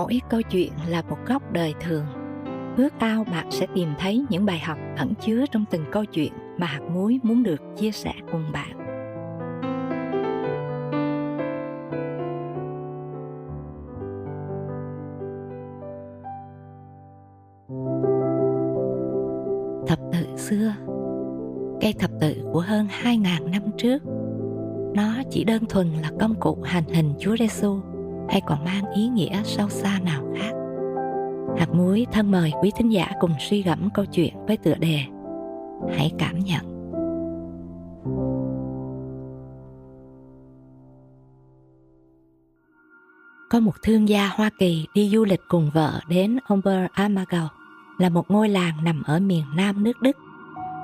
Mỗi câu chuyện là một góc đời thường. Ước ao bạn sẽ tìm thấy những bài học ẩn chứa trong từng câu chuyện mà hạt muối muốn được chia sẻ cùng bạn. Thập tự xưa. Cây thập tự của hơn 2.000 năm trước, nó chỉ đơn thuần là công cụ hành hình Chúa Giêsu hay còn mang ý nghĩa sâu xa nào khác? Hạt muối thân mời quý thính giả cùng suy gẫm câu chuyện với tựa đề Hãy cảm nhận. Có một thương gia Hoa Kỳ đi du lịch cùng vợ đến Oberammergau, là một ngôi làng nằm ở miền nam nước Đức.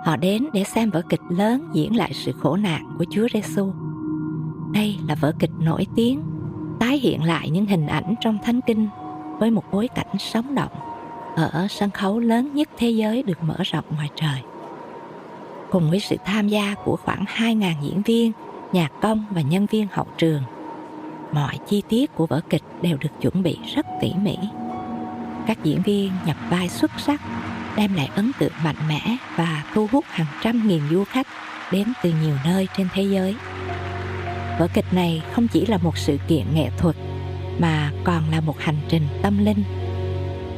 Họ đến để xem vở kịch lớn diễn lại sự khổ nạn của Chúa Giêsu. Đây là vở kịch nổi tiếng, tái hiện lại những hình ảnh trong Thánh Kinh với một bối cảnh sống động ở sân khấu lớn nhất thế giới được mở rộng ngoài trời. Cùng với sự tham gia của khoảng 2.000 diễn viên, nhạc công và nhân viên hậu trường, mọi chi tiết của vở kịch đều được chuẩn bị rất tỉ mỉ. Các diễn viên nhập vai xuất sắc, đem lại ấn tượng mạnh mẽ và thu hút hàng trăm nghìn du khách đến từ nhiều nơi trên thế giới. Vở kịch này không chỉ là một sự kiện nghệ thuật mà còn là một hành trình tâm linh,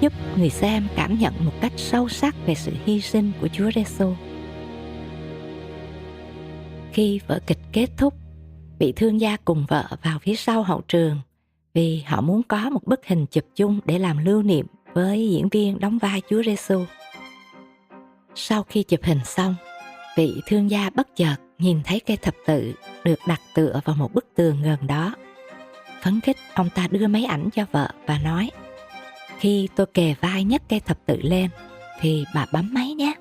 giúp người xem cảm nhận một cách sâu sắc về sự hy sinh của Chúa Giêsu. Khi vở kịch kết thúc, vị thương gia cùng vợ vào phía sau hậu trường vì họ muốn có một bức hình chụp chung để làm lưu niệm với diễn viên đóng vai Chúa Giêsu. Sau khi chụp hình xong, vị thương gia bất chợt nhìn thấy cây thập tự được đặt tựa vào một bức tường gần đó. Phấn khích, ông ta đưa máy ảnh cho vợ và nói: "Khi tôi kề vai nhấc cây thập tự lên thì bà bấm máy nhé."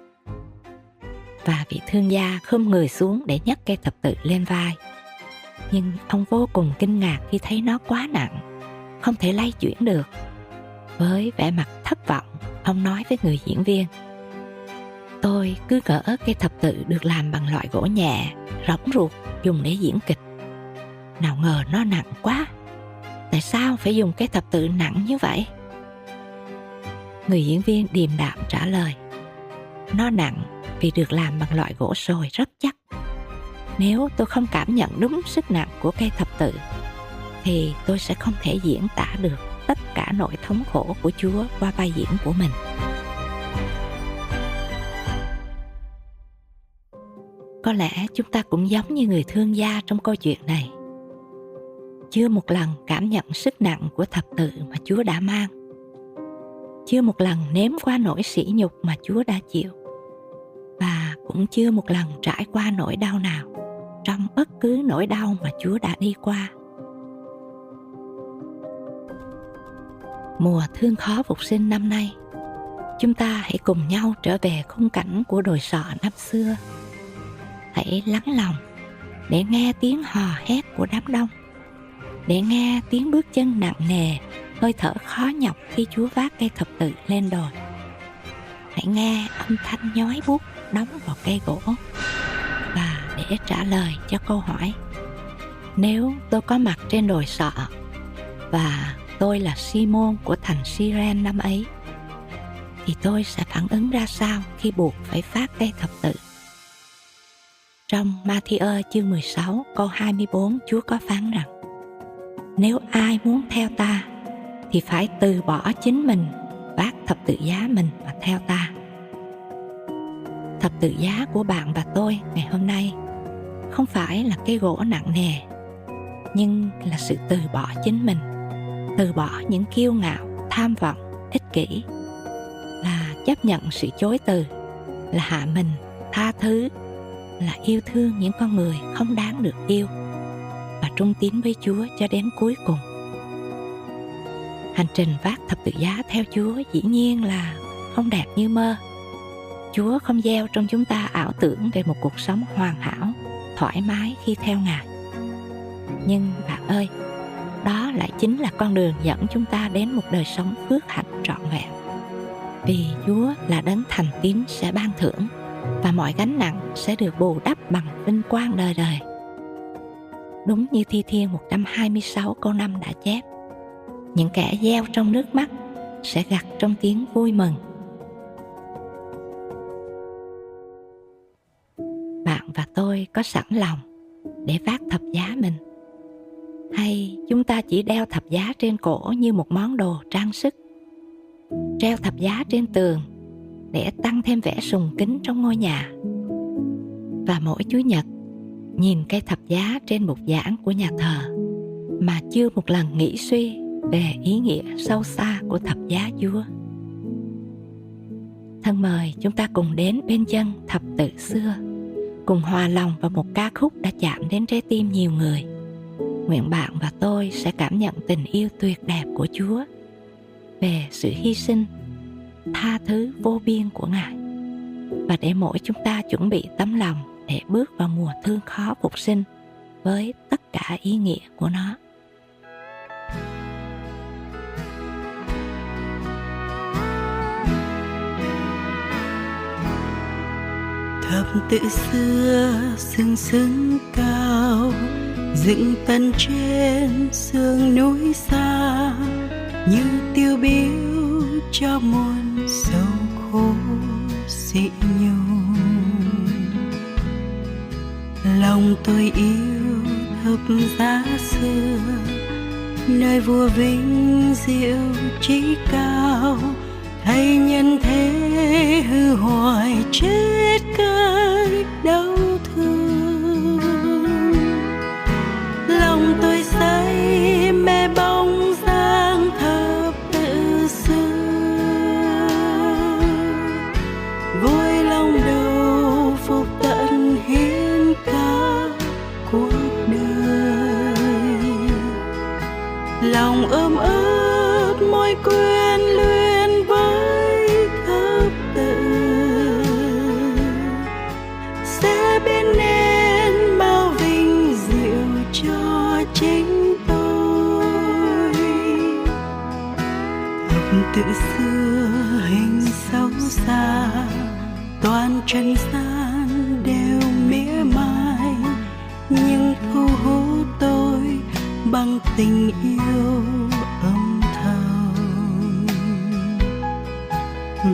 Và vị thương gia khum người xuống để nhấc cây thập tự lên vai. Nhưng ông vô cùng kinh ngạc khi thấy nó quá nặng, không thể lay chuyển được. Với vẻ mặt thất vọng, ông nói với người diễn viên: "Tôi cứ ngỡ cây thập tự được làm bằng loại gỗ nhẹ, rỗng ruột dùng để diễn kịch. Nào ngờ nó nặng quá. Tại sao phải dùng cây thập tự nặng như vậy?" Người diễn viên điềm đạm trả lời: "Nó nặng vì được làm bằng loại gỗ sồi rất chắc. Nếu tôi không cảm nhận đúng sức nặng của cây thập tự, thì tôi sẽ không thể diễn tả được tất cả nỗi thống khổ của Chúa qua vai diễn của mình." Có lẽ chúng ta cũng giống như người thương gia trong câu chuyện này. Chưa một lần cảm nhận sức nặng của thập tự mà Chúa đã mang. Chưa một lần nếm qua nỗi sỉ nhục mà Chúa đã chịu. Và cũng chưa một lần trải qua nỗi đau nào trong bất cứ nỗi đau mà Chúa đã đi qua. Mùa thương khó phục sinh năm nay, chúng ta hãy cùng nhau trở về khung cảnh của đồi sọ năm xưa. Hãy lắng lòng để nghe tiếng hò hét của đám đông, để nghe tiếng bước chân nặng nề, hơi thở khó nhọc khi Chúa vác cây thập tự lên đồi. Hãy nghe âm thanh nhói buốt đóng vào cây gỗ. Và để trả lời cho câu hỏi: nếu tôi có mặt trên đồi sọ và tôi là Simon của thành Siren năm ấy, thì tôi sẽ phản ứng ra sao khi buộc phải vác cây thập tự? Trong Ma-thi-ơ chương 16 câu 24, Chúa có phán rằng: "Nếu ai muốn theo ta thì phải từ bỏ chính mình, vác thập tự giá mình mà theo ta." Thập tự giá của bạn và tôi ngày hôm nay không phải là cây gỗ nặng nề, nhưng là sự từ bỏ chính mình, từ bỏ những kiêu ngạo, tham vọng, ích kỷ, là chấp nhận sự chối từ, là hạ mình, tha thứ, là yêu thương những con người không đáng được yêu, và trung tín với Chúa cho đến cuối cùng. Hành trình vác thập tự giá theo Chúa dĩ nhiên là không đẹp như mơ. Chúa không gieo trong chúng ta ảo tưởng về một cuộc sống hoàn hảo, thoải mái khi theo Ngài. Nhưng bạn ơi, đó lại chính là con đường dẫn chúng ta đến một đời sống phước hạnh trọn vẹn. Vì Chúa là đấng thành tín sẽ ban thưởng, và mọi gánh nặng sẽ được bù đắp bằng vinh quang đời đời. Đúng như Thi Thiên 126 câu 5 đã chép: Những kẻ gieo trong nước mắt sẽ gặt trong tiếng vui mừng. Bạn và tôi có sẵn lòng để vác thập giá mình, hay chúng ta chỉ đeo thập giá trên cổ như một món đồ trang sức, treo thập giá trên tường để tăng thêm vẻ sùng kính trong ngôi nhà? Và mỗi Chủ nhật, nhìn cây thập giá trên bục giảng của nhà thờ mà chưa một lần nghĩ suy về ý nghĩa sâu xa của thập giá Chúa. Thân mời chúng ta cùng đến bên chân thập tự xưa, cùng hòa lòng vào một ca khúc đã chạm đến trái tim nhiều người. Nguyện bạn và tôi sẽ cảm nhận tình yêu tuyệt đẹp của Chúa, về sự hy sinh, tha thứ vô biên của Ngài, và để mỗi chúng ta chuẩn bị tấm lòng để bước vào mùa thương khó phục sinh với tất cả ý nghĩa của nó. Thập tự xưa sừng sững cao, dựng tận trên sườn núi xa, như tiêu biểu cho muôn sầu khổ sỉ nhục. Lòng tôi yêu thập giá xưa, nơi vua vinh diệu trí cao, thay nhân thế hư hoại chết cay đau thương. Lòng tôi say mê bóng dáng thập tự xưa, vui lòng đầu phục tận hiến cả cuộc đời. Lòng ôm ấp môi quyến luyến với thập tự, sẽ biến nên bao vinh diệu cho chính tôi. Thập tự xưa hình xấu xa, toàn trần gian đều mỉa mai, nhưng thu hút tôi bằng tình yêu âm thầm.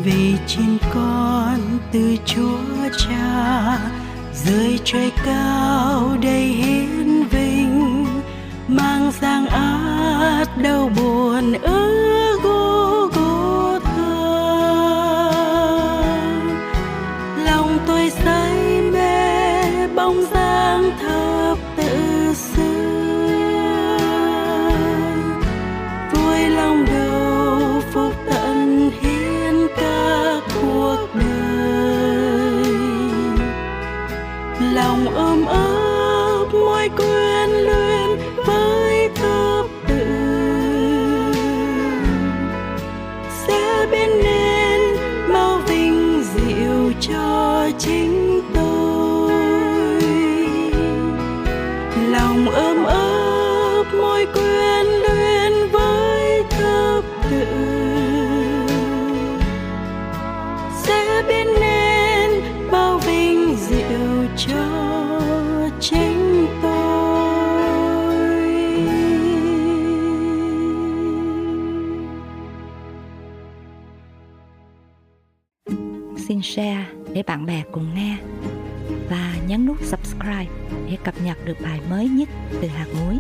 Vì trên con từ Chúa Cha rơi trời cao đầy hiến vinh, mang dáng át đau buồn ở Gô-gô-tha. Lòng tôi say mê bóng dáng thập tự xưa, vui lòng đầu phục tận hiến cả cuộc đời. Lòng ôm ấp môi quyến luyến với thập tự, sẽ biến nên bao vinh diệu cho chính tôi. Lòng ôm ấp môi quyến luyến với thập tự, sẽ biến nên bao vinh diệu cho chính tôi. Xin share để bạn bè cùng nghe, và nhấn nút subscribe để cập nhật được bài mới nhất từ hạt muối.